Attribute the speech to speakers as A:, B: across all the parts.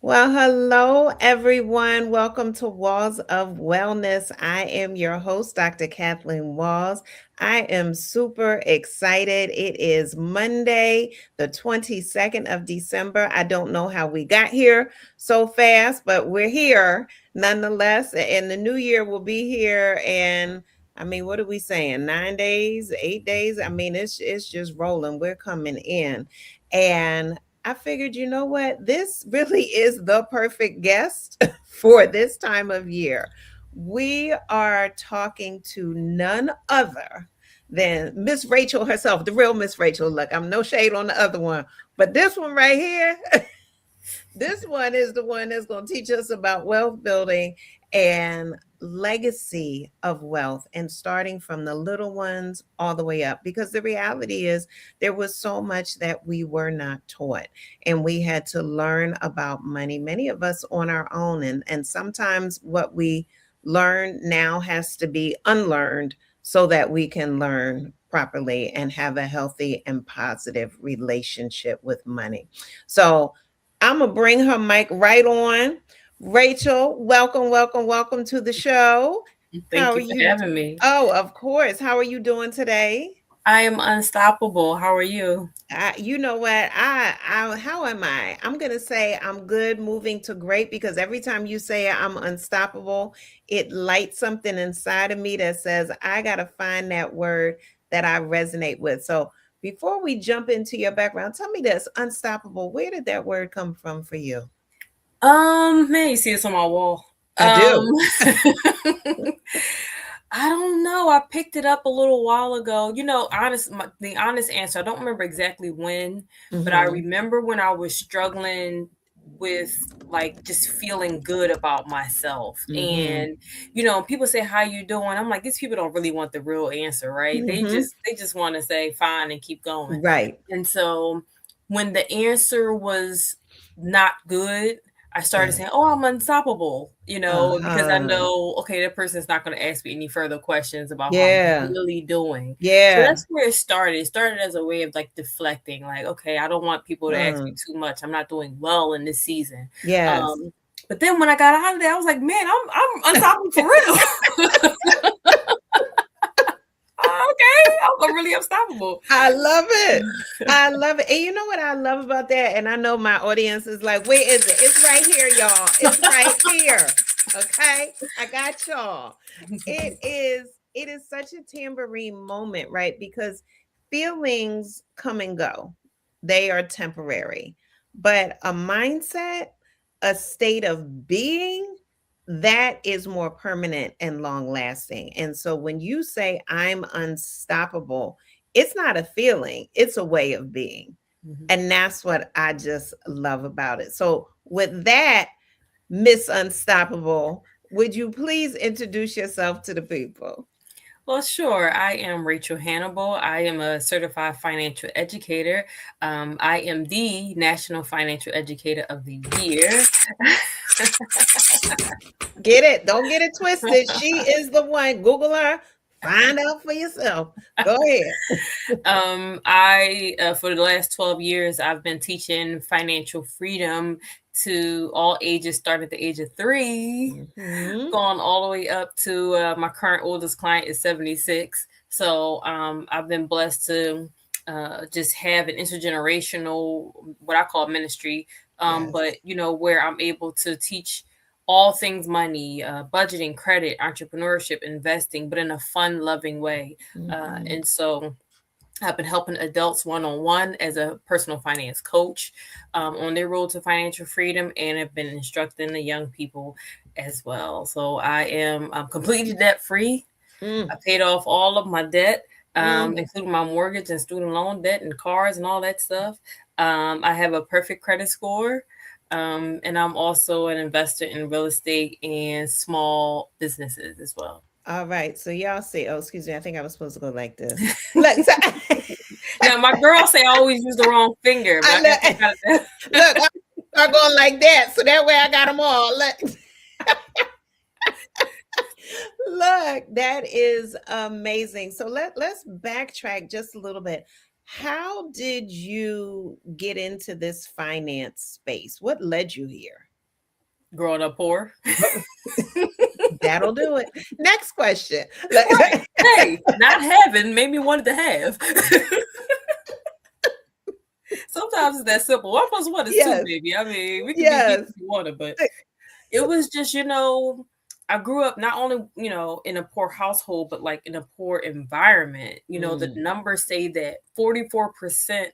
A: Well, hello, everyone. Welcome to Walls of Wellness. I am your host, Dr. Kathleen Walls. I am super excited. It is Monday, the 22nd of December. I don't know how we got here so fast, but we're here nonetheless. And the new year will be here. And I mean, what are we saying? 9 days, 8 days? I mean, it's just rolling. We're coming in. And I figured, you know what? This really is the perfect guest for this time of year. We are talking to none other than Miss Rachael herself, the real Miss Rachael. Look, I'm no shade on the other one, but this one right here, this one is the one that's going to teach us about wealth building and legacy of wealth, and starting from the little ones all the way up, because the reality is there was so much that we were not taught, and we had to learn about money, many of us on our own, and sometimes what we learn now has to be unlearned so that we can learn properly and have a healthy and positive relationship with money. So I'm gonna bring her mic right on. Rachael, welcome, welcome, welcome to the show. How
B: Thank
A: are
B: you for
A: you?
B: having me.
A: Oh, of course. How are you doing today?
B: I am unstoppable. How are you?
A: You know what? How am I? I'm gonna say I'm good, moving to great, because every time you say I'm unstoppable, it lights something inside of me that says I gotta find that word that I resonate with. So before we jump into your background, tell me this: unstoppable. Where did that word come from for you?
B: Man, you see this on my wall.
A: I do.
B: I don't know. I picked it up a little while ago. The honest answer, I don't remember exactly when, but I
A: Hmm.
B: remember when I was struggling with like just feeling good about myself.
A: Hmm.
B: And people say, "How you doing?" I'm like, these people don't really want the real answer, right? They
A: Hmm.
B: just they just want to say fine and keep going.
A: Right.
B: And so when the answer was not good, I started
A: Right.
B: saying, "Oh, I'm unstoppable," because I
A: Uh-huh.
B: know, okay, that person's not going to ask me any further questions about how I'm
A: Yeah.
B: really doing. So
A: Yeah.
B: that's where it started. It started as a way of like deflecting, like, okay, I don't want people to ask me
A: Mm.
B: too much. I'm not doing well in this season.
A: Yes.
B: Um, but then when I got out of there, I was like, man, I'm unstoppable for real. Okay, I'm really unstoppable.
A: I love it. I love it. And you know what I love about that? And I know my audience is like, where is it? It's right here, y'all. It's right here. Okay. I got y'all. It is such a tambourine moment, right? Because feelings come and go. They are temporary. But a mindset, a state of being, that is more permanent and long lasting. And so when you say I'm unstoppable, it's not a feeling, it's a way of being.
B: Mhm.
A: And that's what I just love about it. So, with that, Miss Unstoppable, would you please introduce yourself to the people?
B: Well, sure. I am Rachael Hannibal. I am a certified financial educator. I am the National Financial Educator of the Year.
A: Get it? Don't get it twisted. She is the one. Google her, find out for yourself. Go ahead.
B: For the last 12 years, I've been teaching financial freedom to all ages, starting at the age of 3,
A: Hmm.
B: gone all the way up to my current oldest client is 76. So I've been blessed to just have an intergenerational, what I call ministry, but
A: Yes.
B: where I'm able to teach all things money, budgeting, credit, entrepreneurship, investing, but in a fun, loving way.
A: Hmm.
B: And so I've been helping adults one on one as a personal finance coach on their road to financial freedom, and have been instructing the young people as well. So I'm completely debt free. I
A: Mm,
B: paid off all of my debt,
A: mm.
B: including my mortgage and student loan debt and cars and all that stuff. I have a perfect credit score. And I'm also an investor in real estate and small businesses as well.
A: All right. So y'all see. Oh, excuse me. I think I was supposed to go like this. Look, so
B: Now, my girl say I always use the wrong finger, but
A: I
B: I
A: look.
B: got
A: Look, I start going like that, so that way I got them all. Look, look, that is amazing. So let's backtrack just a little bit. How did you get into this finance space? What led you here?
B: Growing up poor.
A: That'll do it. Next question.
B: Right. Hey, not having made me wanted to have. Sometimes it's that simple. 1 plus 1 is two,
A: Yes,
B: baby. I mean, we can be deep
A: yes.
B: if you want it, but it was just, I grew up not only, in a poor household, but like in a poor environment. The
A: Mm,
B: numbers say that 44%,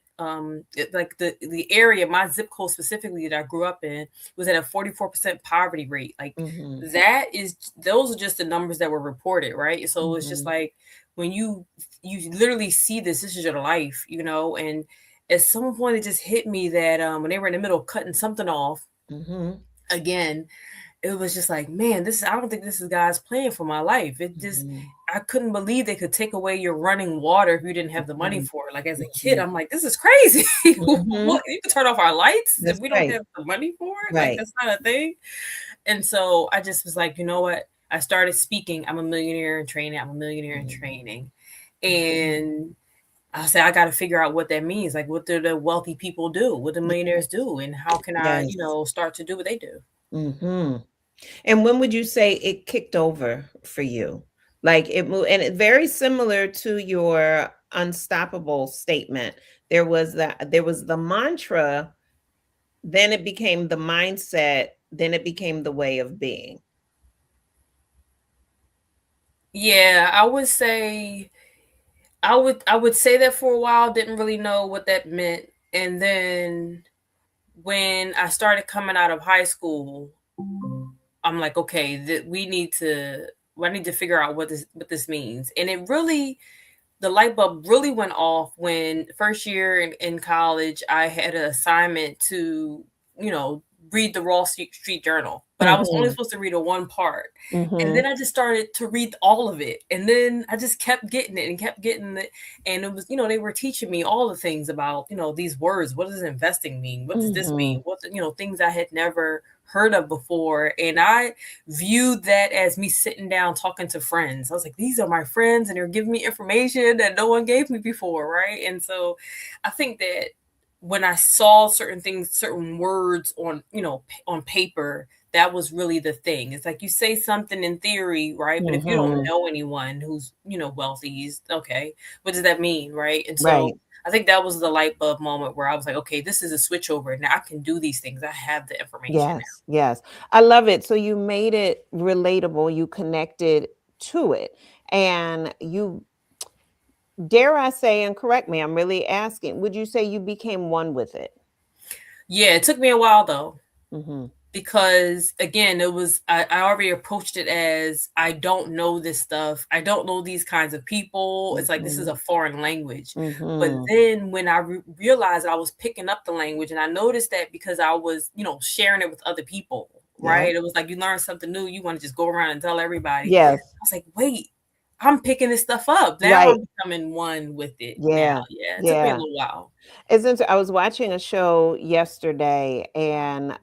B: like the area, my zip code specifically that I grew up in, was at a 44% poverty rate. Like
A: mhm,
B: those are just the numbers that were reported, right? So it's just
A: mhm,
B: like when you literally see this is your life, and at some point it just hit me that when they were in the middle of cutting something off
A: mhm,
B: again, it was just like, man, I don't think this is God's plan for my life. It just,
A: mhm,
B: I couldn't believe they could take away your running water if you didn't have the money
A: mhm,
B: for it. Like as a kid,
A: mhm,
B: I'm like, this is crazy.
A: mhm.
B: What, you can turn off our lights if
A: That's
B: we don't
A: right.
B: have the money for it? Like
A: Right.
B: that's not a thing. And so I just was like, you know what? I started speaking. I'm a millionaire in training. I'm a millionaire in
A: Mhm,
B: training.
A: mhm.
B: And I said, I got to figure out what that means. Like, what do the wealthy people do? What do millionaires do? And how can I,
A: Yes.
B: start to do what they do?
A: Mhm. And when would you say it kicked over for you? Like it moved, and it very similar to your unstoppable statement. There was the mantra, then it became the mindset, then it became the way of being.
B: Yeah, I would say that for a while, didn't really know what that meant. And then when I started coming out of high school, I'm like, okay, I need to figure out what this means. And the light bulb really went off when first year in college, I had an assignment to, you know, read the Wall Street Journal, but I was only
A: Mhm,
B: supposed to read a one part. And
A: mhm,
B: then I just started to read all of it. And then I just kept getting it and kept getting it. And it was, they were teaching me all the things about, these words. What does investing mean? What does this mean?
A: mhm,
B: Things I had never heard of before. And I viewed that as me sitting down talking to friends. I was like, these are my friends and they're giving me information that no one gave me before, right? And so I think that when I saw certain things, certain words on paper, that was really the thing. It's like you say something in theory, right? But if you don't
A: mhm.
B: know anyone who's, wealthy, okay, what does that mean, right? And so
A: Right.
B: I think that was the light bulb moment where I was like, okay, this is a switch over. Now I can do these things. I have the information now.
A: Yes, yes. I love it. So you made it relatable, you connected to it, and you, dare I say, and correct me, I'm really asking, would you say you became one with it?
B: Yeah, it took me a while though,
A: Mhm,
B: because again, I already approached it as I don't know this stuff. I don't know these kinds of people. It's like this is
A: mhm,
B: a foreign language. But
A: mhm.
B: then when I realized I was picking up the language, and I noticed that because I was, sharing it with other people,
A: Yep.
B: right? It was like you learn something new, you want to just go around and tell everybody.
A: Yes,
B: I was like, wait, I'm picking this stuff up. Now
A: right.
B: I'm becoming one with it now.
A: Yeah,
B: Yeah, it took me a
A: yeah.
B: little while.
A: I was watching a show yesterday, and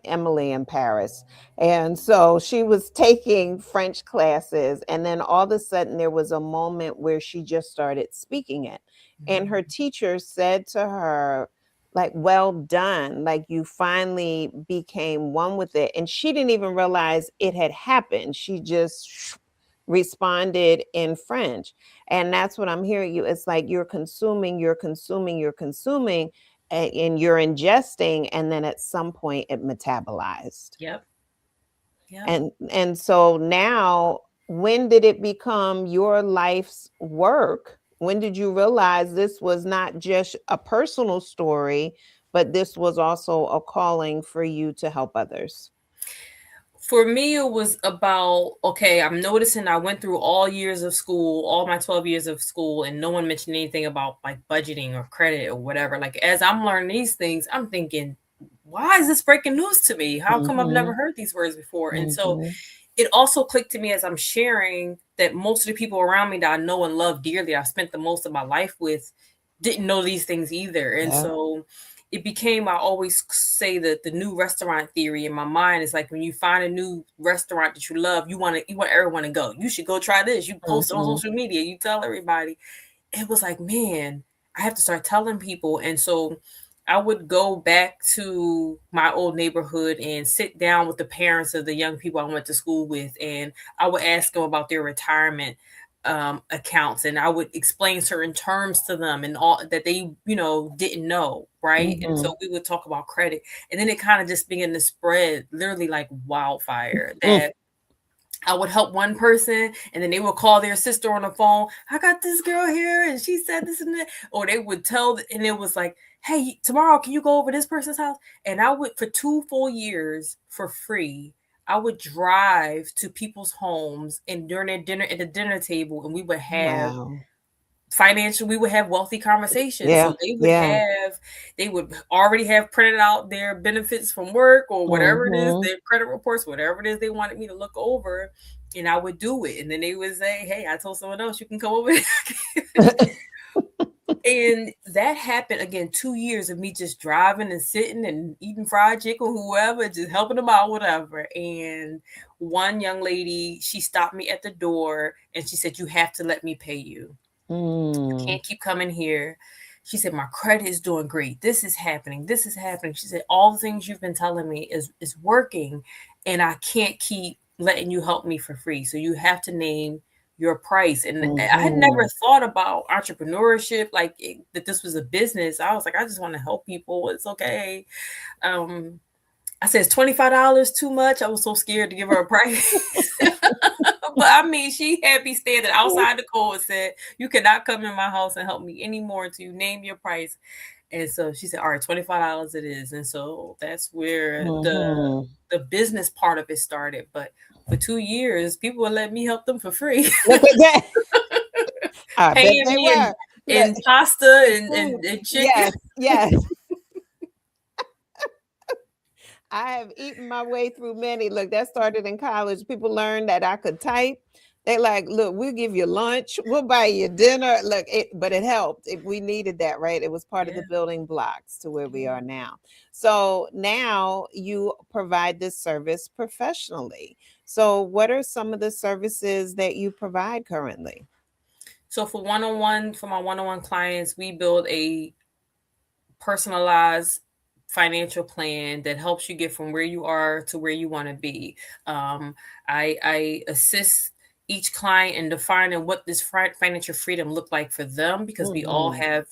A: Emily in Paris. And so she was taking French classes, and then all of a sudden there was a moment where she just started speaking it. And her
B: Mhm.
A: teacher said to her, like, well done, like you finally became one with it. And she didn't even realize it had happened. She just responded in French. And that's what I'm hearing you. It's like you're consuming, you're consuming, you're consuming, and you're ingesting, and then at some point it metabolized.
B: Yep. Yep.
A: And so now, when did it become your life's work? When did you realize this was not just a personal story, but this was also a calling for you to help others?
B: For me, it was about, okay, I'm noticing I went through all years of school, all my 12 years of school, and no one mentioned anything about like budgeting or credit or whatever. Like, as I'm learning these things, I'm thinking, why is this breaking news to me? How come I've never
A: Mhm,
B: heard these words before? And so
A: mhm,
B: it also clicked to me as I'm sharing that most of the people around me that I know and love dearly, I spent the most of my life with, didn't know these things either. And
A: yeah,
B: so it became, I always say that the new restaurant theory in my mind is like when you find a new restaurant that you love, you want everyone to go. You should go try this. You post it on
A: mhm,
B: social media, you tell everybody. It was like, man, I have to start telling people. And so I would go back to my old neighborhood and sit down with the parents of the young people I went to school with, and I would ask them about their retirement accounts, and I would explain certain terms to them and all that they, didn't know, right? And
A: Mm-hmm.
B: so we would talk about credit, and then it kind of just began to spread literally like wildfire.
A: Mm.
B: That I would help one person, and then they would call their sister on the phone. I got this girl here, and she said this and that. Or they would tell, and it was like, "Hey, tomorrow, can you go over this person's house?" And I would, for 2 full years, for free, I would drive to people's homes and during their dinner at the dinner table, and we would have
A: Wow.
B: we would have wealthy conversations. So
A: Yeah. Yeah.
B: they would already have printed out their benefits from work or whatever it is,
A: Mm-hmm.
B: their credit reports, whatever it is they wanted me to look over, and I would do it. And then they would say, "Hey, I told someone else you can come over here." And that happened again, 2 years of me just driving and sitting and eating fried chicken, whoever, just helping them out, whatever. And one young lady, she stopped me at the door and she said, "You have to let me pay you. You
A: Mm.
B: can't keep coming here." She said, "My credit is doing great. This is happening. This is happening." She said, "All the things you've been telling me is working, and I can't keep letting you help me for free. So you have to name your price." And I had never
A: Mm-hmm.
B: thought about entrepreneurship, like that this was a business. I was like, I just want to help people. It's okay. Um, I said, "Is $25 too much?" I was so scared to give her a price. But I mean, she had me standing outside the code and said, "You cannot come in my house and help me anymore until you name your price." And so she said, "All right, $25 it is." And so that's where
A: Mm-hmm.
B: the business part of it started. But for 2 years, people would let me help them for free,
A: Look at that. I bet
B: paying
A: they
B: me
A: were. Look,
B: in pasta
A: food.
B: and chicken.
A: Yes. Yes. I have eaten my way through many. Look, that started in college. People learned that I could type. They like, look, we'll give you lunch, we'll buy you dinner. Look, but it helped. We needed that, right? It was part of
B: Yeah,
A: the building blocks to where we
B: yeah.
A: are now. So now you provide this service professionally. So, what are some of the services that you provide currently?
B: So for my one-on-one clients, we build a personalized financial plan that helps you get from where you are to where you want to be. Um, I assist each client in defining what this financial freedom look like for them, because we all
A: Hmm.
B: have,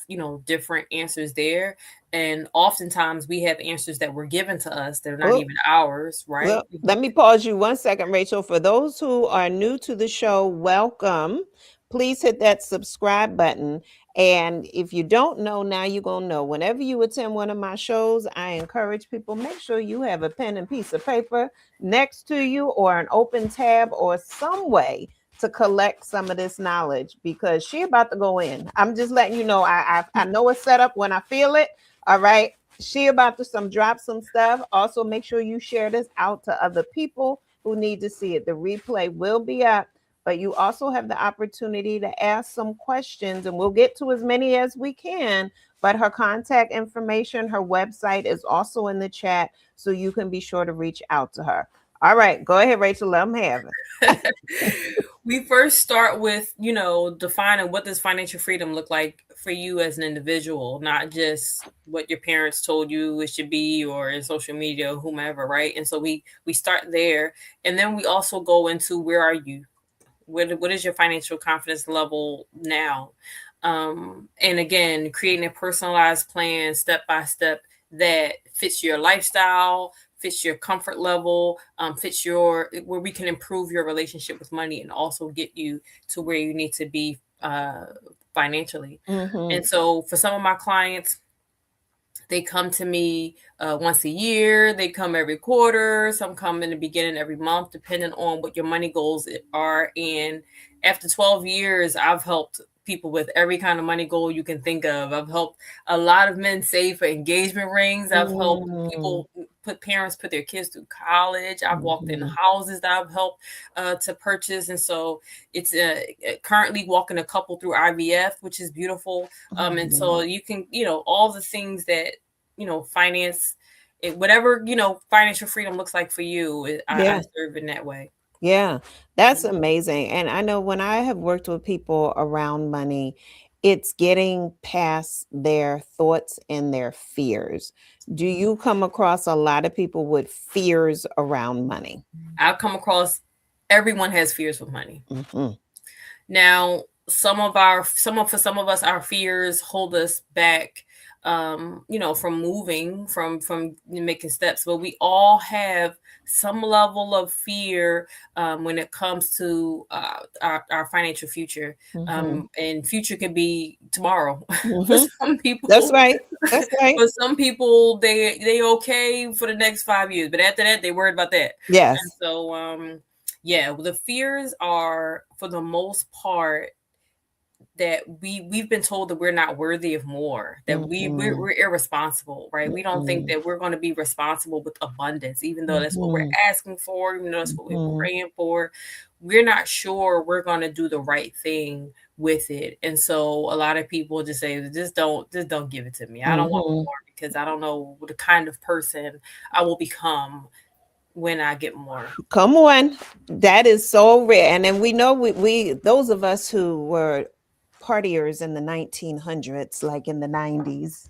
B: different answers there. And oftentimes we have answers that were given to us that are not
A: Oh,
B: even ours, right?
A: well, let me pause you 1 second, Rachel. For those who are new to the show, welcome. Please hit that subscribe button. And if you don't know, now you're going to know. Whenever you attend one of my shows, I encourage people, make sure you have a pen and piece of paper next to you or an open tab or some way to collect some of this knowledge because she about to go in. I'm just letting you know. I know it's set up when I feel it. All right. She about to drop some stuff. Also, make sure you share this out to other people who need to see it. The replay will be up, but you also have the opportunity to ask some questions, and we'll get to as many as we can. But her contact information, her website is also in the chat, so you can be sure to reach out to her. All right, go ahead, Rachel. Let them have it.
B: We first start with, defining what does financial freedom look like for you as an individual, not just what your parents told you it should be or in social media or whomever, right? And so we start there, and then we also go into where are you? What is your financial confidence level now? And again, creating a personalized plan step by step that fits your lifestyle, fits your comfort level, fits your where we can improve your relationship with money and also get you to where you need to be financially.
A: Mm-hmm.
B: And so for some of my clients, they come to me once a year. They come every quarter. Some come in the beginning every month, depending on what your money goals are. And after 12 years, I've helped people with every kind of money goal you can think of. I've helped a lot of men save for engagement rings. I've helped
A: Mm-hmm.
B: people parents put their kids through college. I've walked in
A: Mm-hmm.
B: houses that I've helped to purchase. And so it's currently walking a couple through IVF, which is beautiful. And so you can, all the things that, finance, whatever, financial freedom looks like for you, I
A: Yeah.
B: serve in that way.
A: Yeah, that's amazing. And I know when I have worked with people around money, it's getting past their thoughts and their fears. Do you come across a lot of people with fears around money?
B: I've come across everyone has fears with money.
A: Hmm.
B: Now, some of us, our fears hold us back, from moving, from making steps. But we all have some level of fear when it comes to our financial future.
A: Hmm.
B: And future could be tomorrow for
A: Hmm.
B: some
A: That's
B: people.
A: right. That's right.
B: For some people, they okay for the next 5 years, but after that, they worried about that. And
A: Yes.
B: so, yeah, the fears are for the most part that we've been told that we're not worthy of more, that
A: Hmm.
B: we're irresponsible, right? We don't think
A: Hmm.
B: that we're going to be responsible with abundance, even though that's what we're
A: Hmm.
B: asking for, even though that's what we're
A: Hmm.
B: praying for. We're not sure we're going to do the right thing with it. And so a lot of people just say, just don't give it to me. I don't want
A: Hmm.
B: more because I don't know the kind of person I will become when I get more.
A: Come on. That is so rare. And then we know we those of us who were partiers in the 1900s, like in the 90s,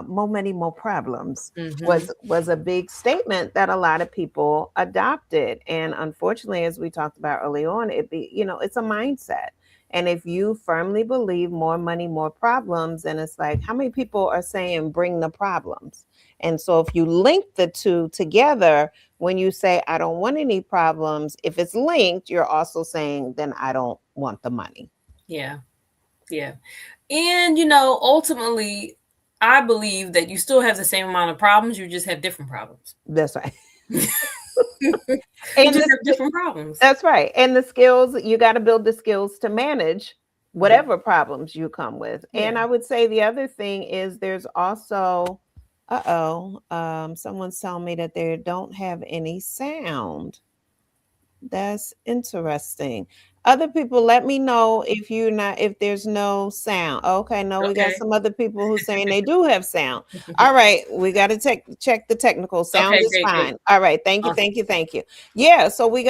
A: more money, more problems
B: Hmm.
A: was a big statement that a lot of people adopted. And unfortunately, as we talked about early on, it's a mindset. And if you firmly believe more money, more problems, and it's like, how many people are saying bring the problems? And so if you link the two together, when you say I don't want any problems, if it's linked, you're also saying then I don't want the money.
B: Yeah. Yeah. And ultimately, I believe that you still have the same amount of problems, you just have different problems.
A: That's right.
B: You
A: And
B: just have different problems.
A: that's right. And the skills, you got to build the skills to manage
B: Yeah.
A: whatever problems you come with.
B: Yeah.
A: And I would say the other thing is there's also, someone's telling me that they don't have any sound. That's interesting. Other people, let me know if there's no sound. Okay, no, we got
B: Okay.
A: some other people who saying they do have sound. All right, we got to check the technical sound
B: Okay,
A: is
B: great, great.
A: fine. All right, thank you,
B: Awesome.
A: thank you, thank you. Yeah, so we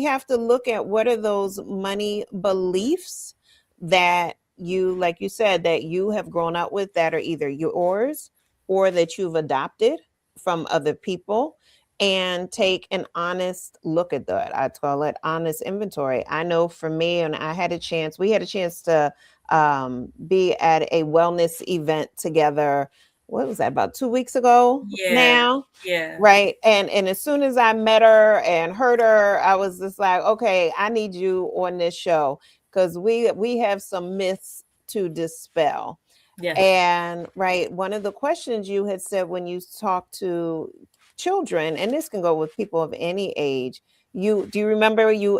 A: have to look at what are those money beliefs that you, like you said, that you have grown up with that are either yours or that you've adopted from other people, and take an honest look at that. I call it honest inventory. I know for me, and we had a chance to be at a wellness event together. What was that, about 2 weeks ago
B: Yeah.
A: now?
B: Yeah.
A: Right. And as soon as I met her and heard her, I was just like, okay, I need you on this show because we have some myths to dispel.
B: Yes.
A: And right, one of the questions you had said when you talk to children, and this can go with people of any age, you remember you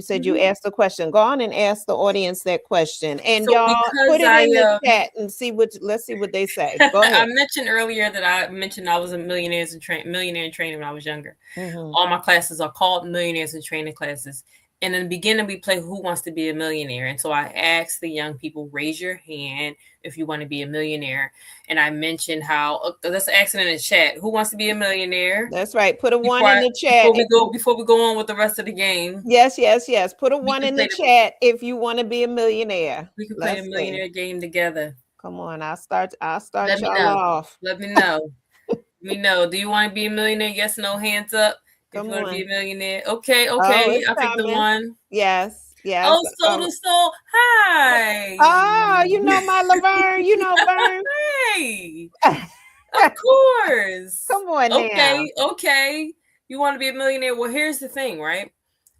A: said you
B: Mhm.
A: asked the question. Go on and ask the audience that question. And
B: So
A: y'all put
B: because
A: it in the chat and let's see what they say. Go
B: I
A: ahead.
B: mentioned earlier that I mentioned I was a millionaire in training when I was younger.
A: Hmm.
B: All my classes are called millionaires in training classes. And in the beginning, we play Who Wants to Be a Millionaire. And so I asked the young people, raise your hand if you want to be a millionaire. And I mentioned how, let's ask it in the chat, who wants to be a millionaire?
A: That's right. Put a one
B: Before
A: in
B: I,
A: the chat if you
B: before we go on with the rest of the game,
A: yes, yes, yes. Put a
B: we
A: one
B: can
A: in the
B: play
A: chat if you want to be a millionaire.
B: the
A: Let's see.
B: millionaire game together.
A: Come on, I'll start
B: Let me
A: y'all
B: know.
A: off.
B: Let me know. Let me know. Do you want to be a millionaire? Yes, no, hands up. If you
A: Come
B: want to be
A: on.
B: a millionaire. Okay,
A: Oh,
B: okay.
A: it's
B: I'll take the
A: coming.
B: one.
A: Yes, yes.
B: Oh, soda soul. Hi.
A: Oh, you know my Laverne, you know Vern.
B: Hey. Of course.
A: Come on now.
B: Okay, okay. You want to be a millionaire? Well, here's the thing, right?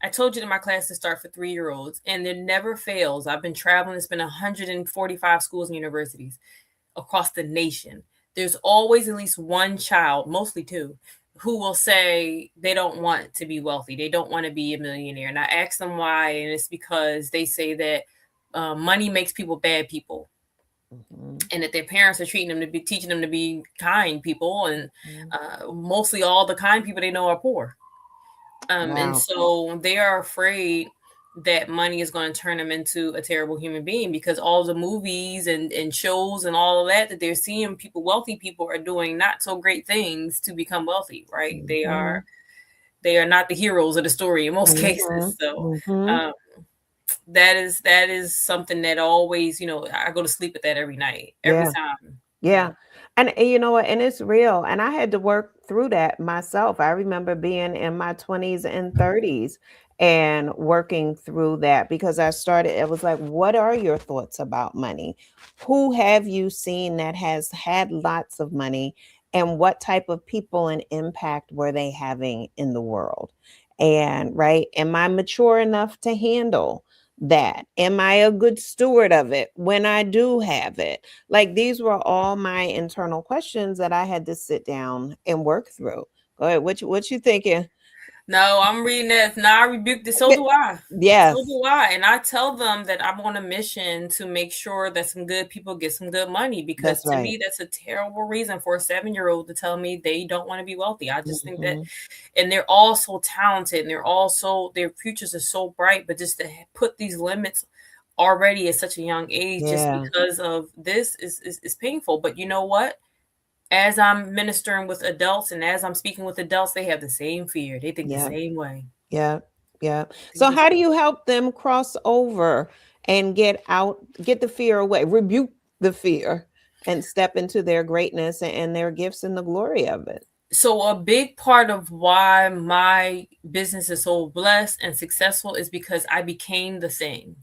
B: I told you that my classes start for 3-year-olds, and there never fails. I've been traveling. It's been 145 schools and universities across the nation. There's always at least one child, mostly two, who will say they don't want to be wealthy. They don't want to be a millionaire. And I ask them why, and it's because they say that money makes people bad people,
A: Mhm,
B: and that their parents are teaching them to be kind people, and
A: mhm.
B: mostly all the kind people they know are poor. And
A: Wow.
B: so they are afraid that money is going to turn them into a terrible human being, because all the movies and shows and all of that they're seeing, wealthy people are doing not so great things to become wealthy, right?
A: Mhm,
B: They are not the heroes of the story in most
A: mhm,
B: cases. So
A: mhm.
B: um, that is something that always, I go to sleep with that every night, every
A: Yeah.
B: time. Yeah.
A: Yeah. And you know what? And it's real. And I had to work through that myself. I remember being in my 20s and 30s and working through that because I started, it was like, what are your thoughts about money? Who have you seen that has had lots of money? And what type of people and impact were they having in the world? And right, am I mature enough to handle that? Am I a good steward of it when I do have it? Like these were all my internal questions that I had to sit down and work through. Go ahead. What you thinking?
B: No, I'm reading that. Now I rebuke this. So do I. So
A: Yes,
B: do I. And I tell them that I'm on a mission to make sure that some good people get some good money, because
A: that's
B: to
A: right.
B: me, that's a terrible reason for a 7-year-old to tell me they don't want to be wealthy. I just think that,
A: Hmm.
B: and they're all so talented and they're all so, their futures are so bright, but just to put these limits already at such a young age just
A: Yeah,
B: because of this is painful. But you know what? As I'm ministering with adults and as I'm speaking with adults, they have the same fear. They think the
A: yeah,
B: same way.
A: yeah, yeah.
B: Think
A: So
B: the
A: how do
B: same.
A: you help them cross over and get the fear away, rebuke the fear, and step into their greatness and their gifts and the glory of it?
B: So a big part of why my business is so blessed and successful is because I became the thing.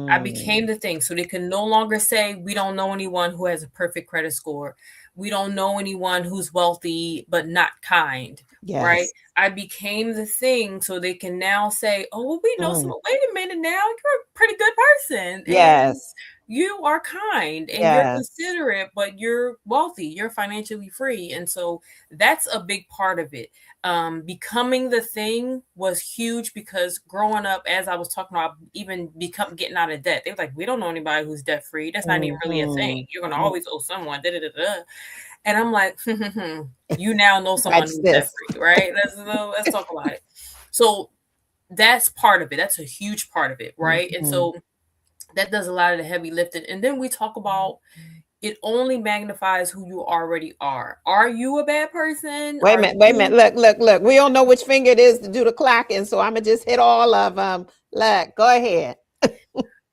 B: I became
A: Mm,
B: the thing. So they can no longer say we don't know anyone who has a perfect credit score. We don't know anyone who's wealthy but not kind, right?
A: yes.
B: I became the thing so they can now say, "Oh, well, we know
A: Mm,
B: someone. Wait a minute now, you're a pretty good person and
A: yes.
B: you are kind and you're
A: Yes.
B: considerate, but you're wealthy, you're financially free." And so that's a big part of it. Becoming the thing was huge because growing up, as I was talking about, even become getting out of debt, they were like, "We don't know anybody who's debt free. That's not even really a thing.
A: Mhm.
B: You're gonna
A: Mm,
B: always owe someone." Da, da, da, da. And I'm like, "You now know someone
A: watch
B: who's debt
A: this.
B: free, right? Let's talk about it." So that's part of it. That's a huge part of it, right? And
A: Mhm.
B: so that does a lot of the heavy lifting. And then we talk about, it only magnifies who you already are. Are you a bad person?
A: Wait a
B: Are
A: minute, wait a minute.
B: you
A: Look, look, look. We don't know which finger it is to do the clocking, so I'ma just hit all of them. Look, go ahead.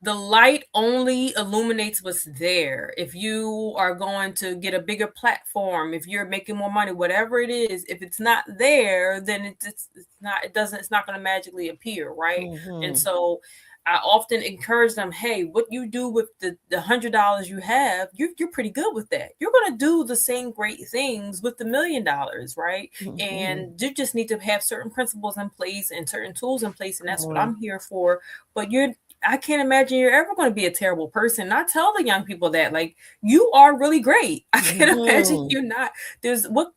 B: the light only illuminates what's there. If you are going to get a bigger platform, if you're making more money, whatever it is, if it's not there, then it's not, it doesn't, it's not going to magically appear, right? And
A: Mhm.
B: so I often encourage them, hey, what you do with the $100 you have, you're pretty good with that. You're going to do the same great things with the $1,000,000, right?
A: Mhm.
B: And you just need to have certain principles in place and certain tools in place, and
A: Come
B: that's what
A: on.
B: I'm here for. But I can't imagine you're ever going to be a terrible person. And I tell the young people that, like, you are really great. I can't imagine
A: Mhm.
B: you not. There's what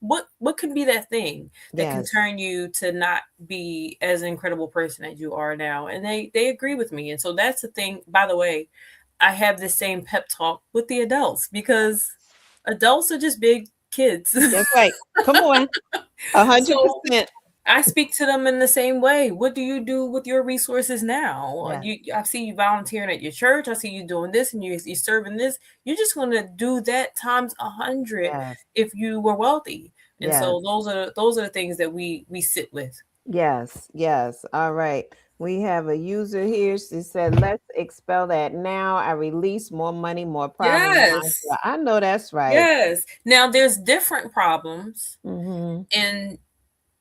B: can be that thing that can
A: Yes.
B: turn you to not be as an incredible person as you are now. And they agree with me. And so that's the thing. By the way, I have this same pep talk with the adults because adults are just big kids.
A: That's right. Come on.
B: So
A: 100%.
B: I speak to them in the same way. What do you do with your resources now?
A: Yeah.
B: I see you volunteering at your church. I see you doing this, and you're serving this. You're just going to do that times 100
A: Yes.
B: if you were wealthy. And
A: Yes.
B: so those are the things that we sit with.
A: Yes. Yes. All right. We have a user here. She said, let's expel that now. I release more money, more problems.
B: Yes,
A: I know that's right.
B: yes. Now there's different problems,
A: Mm-hmm.
B: and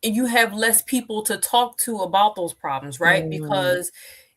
B: you have less people to talk to about those problems, right?
A: Mm,
B: Because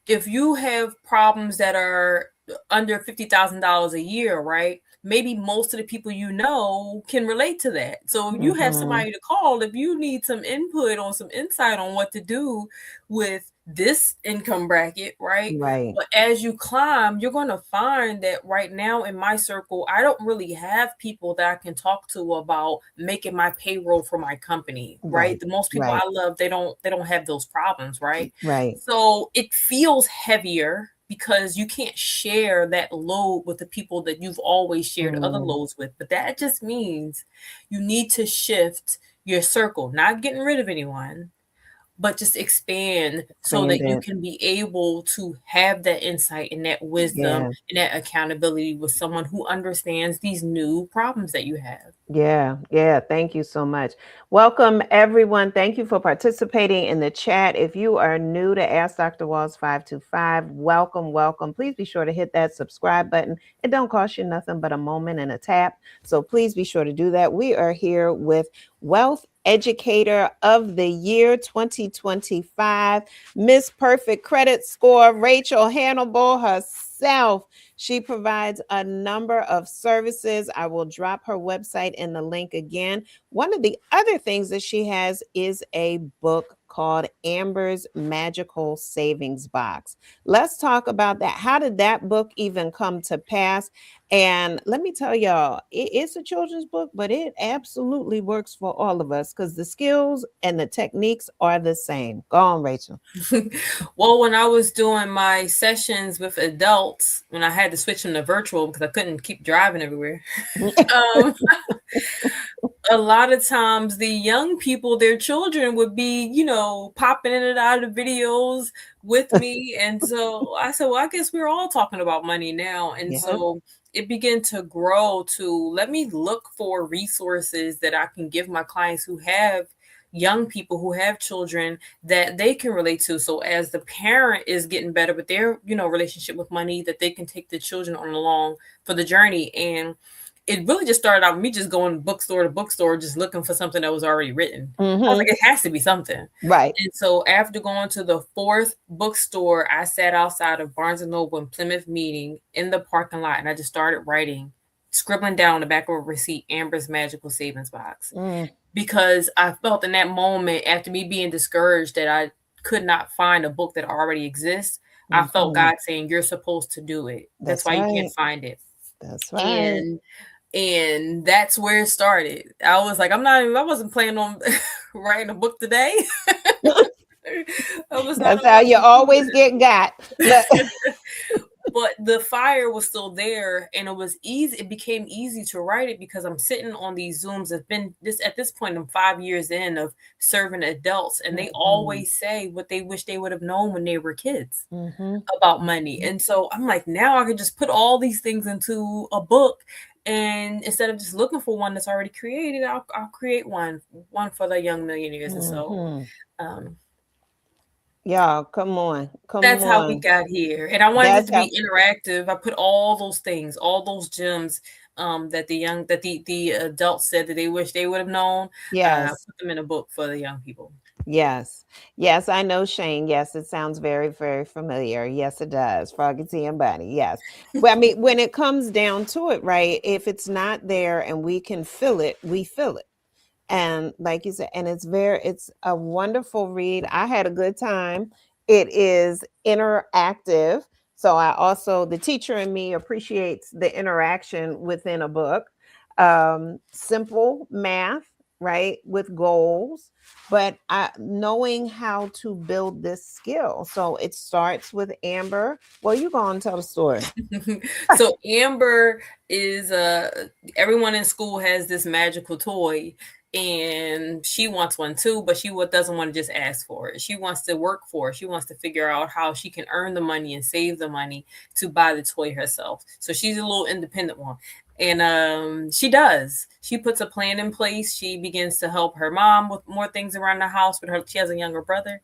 B: if you have problems that are under $50,000 a year, right? Maybe most of the people you know can relate to that. So you have
A: mhm.
B: somebody to call if you need some input on some insight on what to do with this income bracket, right?
A: Right,
B: But as you climb, you're going to find that right now in my circle, I don't really have people that I can talk to about making my payroll for my company, right?
A: right,
B: The most people
A: right,
B: I love, they don't have those problems, right?
A: right.
B: So it feels heavier because you can't share that load with the people that you've always shared other
A: Mm,
B: loads with. But that just means you need to shift your circle, not getting rid of anyone, but just expand so that you
A: Expanded.
B: can be able to have that insight and that wisdom
A: Yeah.
B: and that accountability with someone who understands these new problems that you have.
A: Yeah, yeah. Thank you so much. Welcome, everyone. Thank you for participating in the chat. If you are new to Ask Dr. Walls 525, welcome, welcome. Please be sure to hit that subscribe button. It don't cost you nothing but a moment and a tap. So please be sure to do that. We are here with Wealth Educator of the Year 2025, Miss Perfect Credit Score, Rachael Hannibal herself. She provides a number of services. I will drop her website in the link again. One of the other things that she has is a book called Amber's Magical Savings Box. Let's talk about that. How did that book even come to pass? And let me tell y'all, it's a children's book, but it absolutely works for all of us because the skills and the techniques are the same. Go on, Rachael.
B: Well, when I was doing my sessions with adults, when I had to switch them to virtual because I couldn't keep driving everywhere, um, a lot of times the young people, their children would be, popping in and out of videos with me. And so I said, well, I guess we're all talking about money now. And
A: Yeah.
B: so it began to grow to let me look for resources that I can give my clients who have young people who have children that they can relate to. So as the parent is getting better with their, relationship with money, that they can take the children on along for the journey. And it really just started out with me just going bookstore to bookstore, just looking for something that was already written. I was like, it has to be something.
A: Right.
B: And so after going to the fourth bookstore, I sat outside of Barnes and Noble in Plymouth Meeting in the parking lot, and I just started writing, scribbling down the back of a receipt, Amber's Magical Savings Box. Because I felt in that moment, after me being discouraged that I could not find a book that already exists, I felt God saying, you're supposed to do it. That's why you can't find it.
A: That's right.
B: And that's where it started. I was like, I wasn't planning on writing a book today.
A: That's how you always get got.
B: But the fire was still there, and it was easy. It became easy to write it because I'm sitting on these Zooms. It's been this at this point, I'm 5 years in of serving adults, and they always say what they wish they would have known when they were kids about money. And so I'm like, now I can just put all these things into a book, and instead of just looking for one that's already created, I'll create one for the young millionaires. And so
A: y'all, come on.
B: That's how we got here. And I wanted it to be interactive. I put all those things, all those gems that the adults said that they wish they would have known.
A: Yes.
B: Put them in a book for the young people.
A: Yes. Yes, I know, Shane. Yes, it sounds very, very familiar. Yes, it does. Froggy Tea and Bunny. Yes. Well, I mean, when it comes down to it, right? If it's not there and we can feel it, we feel it. And like you said, and it's a wonderful read. I had a good time. It is interactive. So the teacher in me appreciates the interaction within a book. Simple math, right? With goals, but knowing how to build this skill. So it starts with Amber. Well, you go on and tell the story.
B: So Amber is everyone in school has this magical toy, and she wants one too, but she doesn't want to just ask for it. She wants to work for it. She wants to figure out how she can earn the money and save the money to buy the toy herself. So she's a little independent one. And she does. She puts a plan in place. She begins to help her mom with more things around the house. She has a younger brother,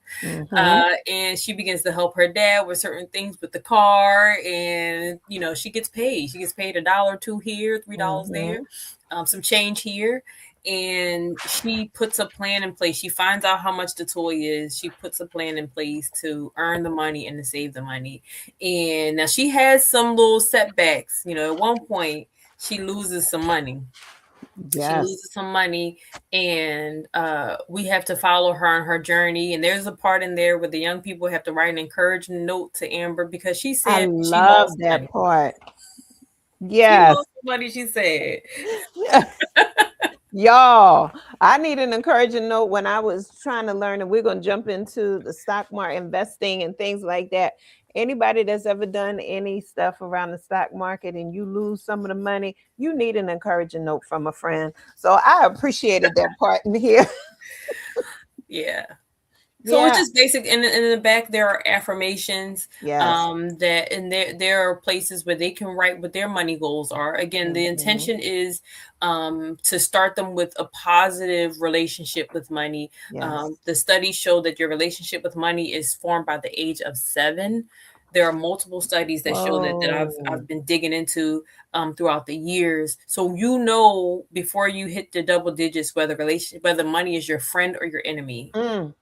B: and she begins to help her dad with certain things with the car. And she gets paid. She gets paid $1 or $2 here, $3 there, some change here. And she puts a plan in place. She finds out how much the toy is. She puts a plan in place to earn the money and to save the money. And now she has some little setbacks. At one point, she loses some money.
A: Yes.
B: She loses some money, and we have to follow her on her journey. And there's a part in there where the young people have to write an encouraging note to Amber because she said
A: I love that part. Yes.
B: She lost money, she said.
A: Y'all, I need an encouraging note when I was trying to learn, and we're going to jump into the stock market investing and things like that. Anybody that's ever done any stuff around the stock market and you lose some of the money, you need an encouraging note from a friend. So I appreciated that part in here.
B: Yeah. So it's
A: Yeah.
B: just basic. In the back, there are affirmations.
A: Yes.
B: That and there are places where they can write what their money goals are. Again, the
A: Hmm.
B: intention is to start them with a positive relationship with money.
A: Yes.
B: The studies show that your relationship with money is formed by the age of 7. There are multiple studies that show that I've
A: Whoa.
B: been digging into throughout the years. So you know before you hit the double digits whether money is your friend or your enemy
A: Mm.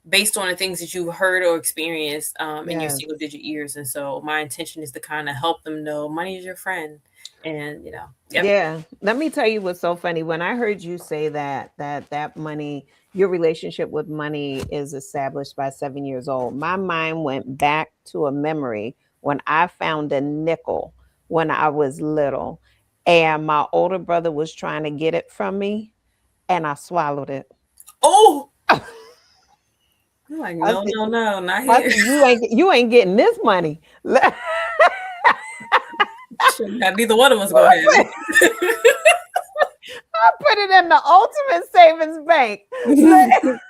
B: based on the things that you've heard or experienced in your
A: Yes.
B: single digit years. And so my intention is to kind of help them know money is your friend. And, yep.
A: Yeah. Let me tell you what's so funny. When I heard you say that money, your relationship with money is established by 7 years old, my mind went back to a memory when I found a nickel when I was little, and my older brother was trying to get it from me, and I swallowed it.
B: Oh,
A: I
B: I'm like, no,
A: said,
B: no, no, not
A: I
B: here.
A: said, you ain't getting this money.
B: Sure, neither one of us gonna have
A: I put it in the ultimate savings bank.
B: it.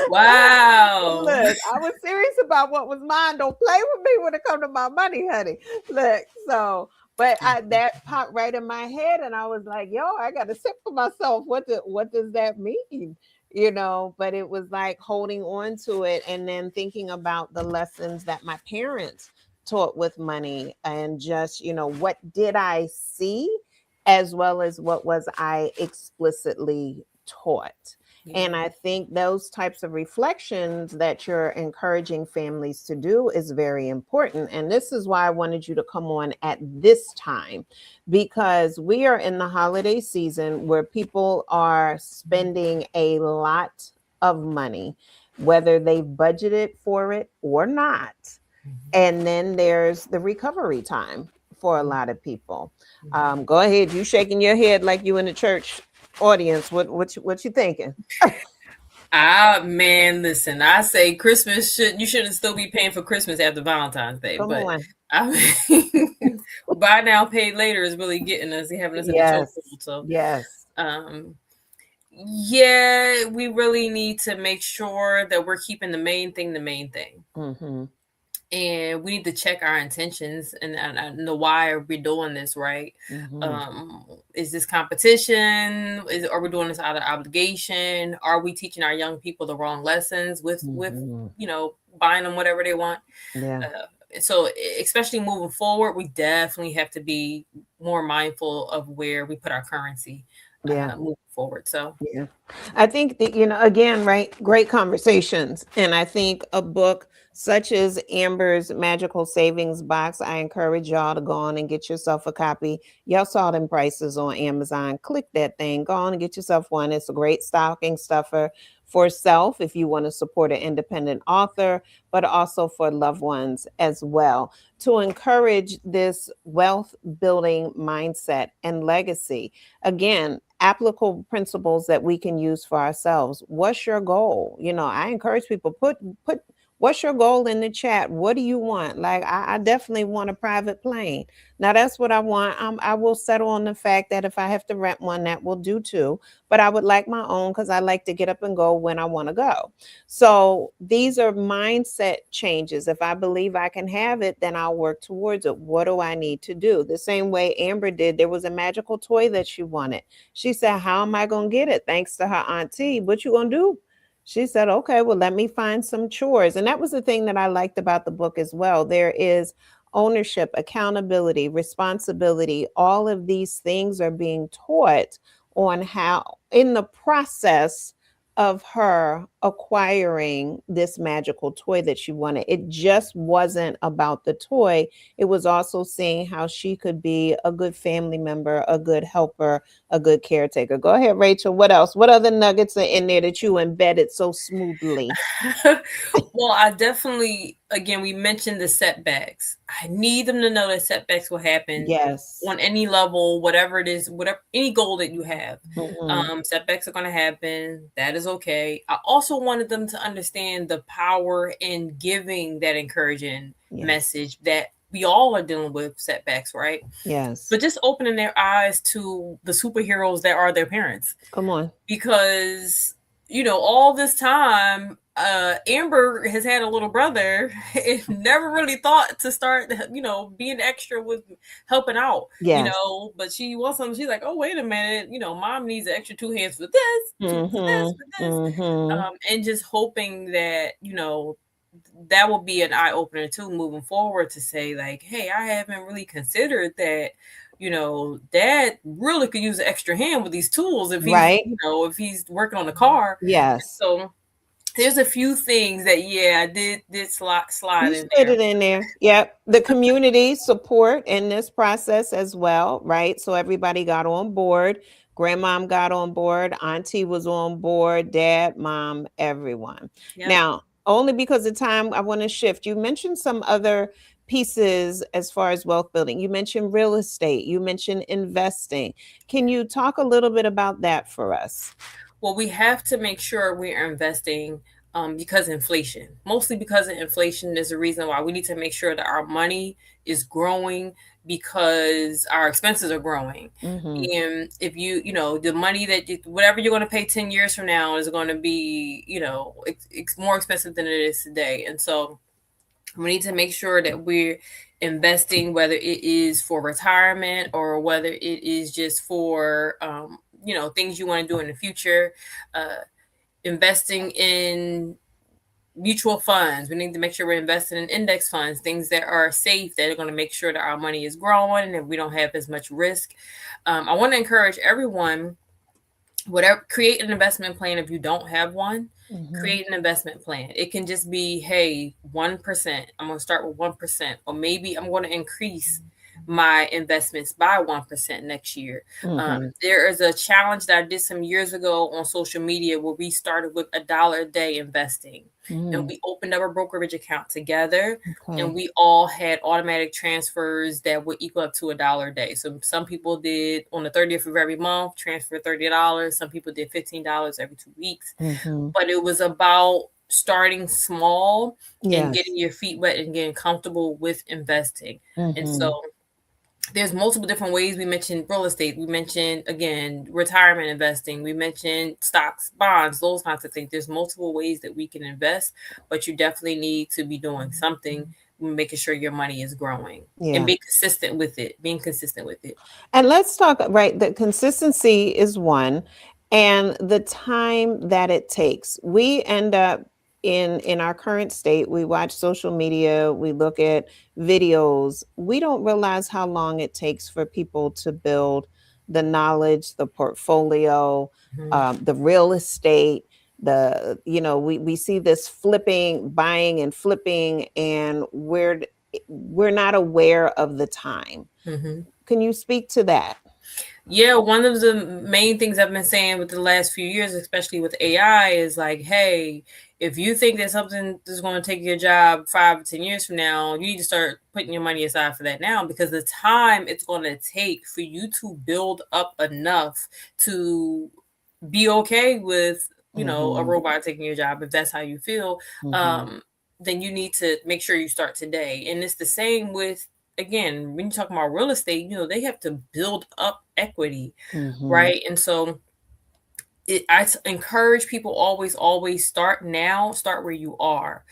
B: Wow.
A: Look, I was serious about what was mine. Don't play with me when it comes to my money, honey. Look, so but that popped right in my head, and I was like, "Yo, I got to sit for myself. What does that mean?" But it was like holding on to it, and then thinking about the lessons that my parents taught with money, and just what did I see, as well as what was I explicitly taught. And
B: Yeah.
A: I think those types of reflections that you're encouraging families to do is very important. And this is why I wanted you to come on at this time, because we are in the holiday season where people are spending a lot of money, whether they've budgeted for it or not. And then there's the recovery time for a lot of people. Go ahead, you shaking your head like you in the church audience. What you thinking?
B: Man, listen, I say Christmas you shouldn't still be paying for Christmas after Valentine's Day,
A: Come
B: but
A: on.
B: I mean, buy now, pay later is really getting us, having us in the chokehold.
A: Yes.
B: So,
A: Yes.
B: um, yeah, we really need to make sure that we're keeping the main thing the main thing.
A: Mm-hmm.
B: And we need to check our intentions and know why are we doing this, right?
A: Mm-hmm.
B: Is this competition? Are we doing this out of obligation? Are we teaching our young people the wrong lessons with
A: Mm-hmm.
B: buying them whatever they want?
A: Yeah.
B: So especially moving forward, we definitely have to be more mindful of where we put our currency
A: Yeah.
B: moving forward. So
A: Yeah. I think that, again, right, great conversations. And I think a book such as Amber's Magical Savings Box, I encourage y'all to go on and get yourself a copy. Y'all saw them prices on Amazon. Click that thing, go on and get yourself one. It's a great stocking stuffer for self if you want to support an independent author, but also for loved ones as well, to encourage this wealth building mindset and legacy. Again, applicable principles that we can use for ourselves. What's your goal? I encourage people, put what's your goal in the chat. What do you want? Like, I definitely want a private plane. Now that's what I want. I will settle on the fact that if I have to rent one, that will do too, but I would like my own because I like to get up and go when I want to go. So these are mindset changes. If I believe I can have it, then I'll work towards it. What do I need to do? The same way Amber did. There was a magical toy that she wanted. She said, how am I going to get it? Thanks to her auntie. What you going to do? She said, okay, well, let me find some chores. And that was the thing that I liked about the book as well. There is ownership, accountability, responsibility. All of these things are being taught on how, in the process of her acquiring this magical toy that she wanted. It just wasn't about the toy. It was also seeing how she could be a good family member, a good helper, a good caretaker. Go ahead, Rachel. What else? What other nuggets are in there that you embedded so smoothly?
B: well, I definitely, again, we mentioned the setbacks. I need them to know that setbacks will happen
A: Yes.
B: on any level, whatever it is, whatever any goal that you have.
A: Mm-hmm.
B: Setbacks are going to happen. That is okay. I also wanted them to understand the power in giving that encouraging
A: Yes.
B: message that we all are dealing with setbacks, right?
A: Yes.
B: But just opening their eyes to the superheroes that are their parents,
A: Come on.
B: because all this time, Amber has had a little brother and never really thought to start, being extra with helping out,
A: Yes.
B: but she wants something. She's like, oh, wait a minute, mom needs an extra two hands for this, two for this,
A: Mhm.
B: for this.
A: Mhm.
B: And just hoping that, that will be an eye opener too, moving forward, to say like, hey, I haven't really considered that, dad really could use an extra hand with these tools if he's,
A: Right?
B: if he's working on the car.
A: Yes.
B: So there's a few things that, yeah, I did slide
A: You
B: in
A: slid
B: there.
A: it in there. Yep. The community support in this process as well, right? So everybody got on board. Grandmom got on board. Auntie was on board. Dad, mom, everyone.
B: Yep.
A: Now, only because of time, I want to shift. You mentioned some other pieces as far as wealth building. You mentioned real estate. You mentioned investing. Can you talk a little bit about that for us?
B: Well, we have to make sure we are investing, because inflation, mostly because of inflation, is the reason why we need to make sure that our money is growing, because our expenses are growing.
A: Mm-hmm.
B: And if the money that whatever you're going to pay 10 years from now is going to be, it's more expensive than it is today. And so we need to make sure that we're investing, whether it is for retirement or whether it is just for, things you want to do in the future. Uh, Investing in mutual funds. We need to make sure we're investing in index funds, things that are safe, that are going to make sure that our money is growing and we don't have as much risk. I want to encourage everyone, whatever, create an investment plan. If you don't have one,
A: Mm-hmm.
B: create an investment plan. It can just be, hey, 1%, I'm going to start with 1%, or maybe I'm going to increase my investments by 1% next year.
A: Mm-hmm.
B: There is a challenge that I did some years ago on social media where we started with $1 a day investing, and
A: Mm.
B: we opened up a brokerage account together, and
A: Okay.
B: we all had automatic transfers that would equal up to $1 a day. So some people did on the 30th of every month, transfer $30. Some people did $15 every 2 weeks.
A: Mm-hmm.
B: But it was about starting small and
A: Yes.
B: getting your feet wet and getting comfortable with investing. And so
A: Mm-hmm.
B: there's multiple different ways. We mentioned real estate. We mentioned, again, retirement investing. We mentioned stocks, bonds, those kinds of things. There's multiple ways that we can invest, but you definitely need to be doing something, making sure your money is growing and
A: Yeah.
B: be consistent with it, being consistent with it.
A: And let's talk, right? The consistency is one, and the time that it takes. We end up in our current state, we watch social media, we look at videos. We don't realize how long it takes for people to build the knowledge, the portfolio,
B: Mhm.
A: the real estate. We see this flipping, buying and flipping, and we're not aware of the time.
B: Mhm.
A: Can you speak to that?
B: Yeah, one of the main things I've been saying with the last few years, especially with AI, is like, hey, if you think that something is going to take your job 5 or 10 years from now, you need to start putting your money aside for that now, because the time it's going to take for you to build up enough to be okay with, a
A: Mhm,
B: robot taking your job, if that's how you feel.
A: mhm,
B: um, then you need to make sure you start today. And it's the same with, again, when you talk about real estate, they have to build up equity,
A: mhm,
B: right? And so encourage people, always start now, start where you are.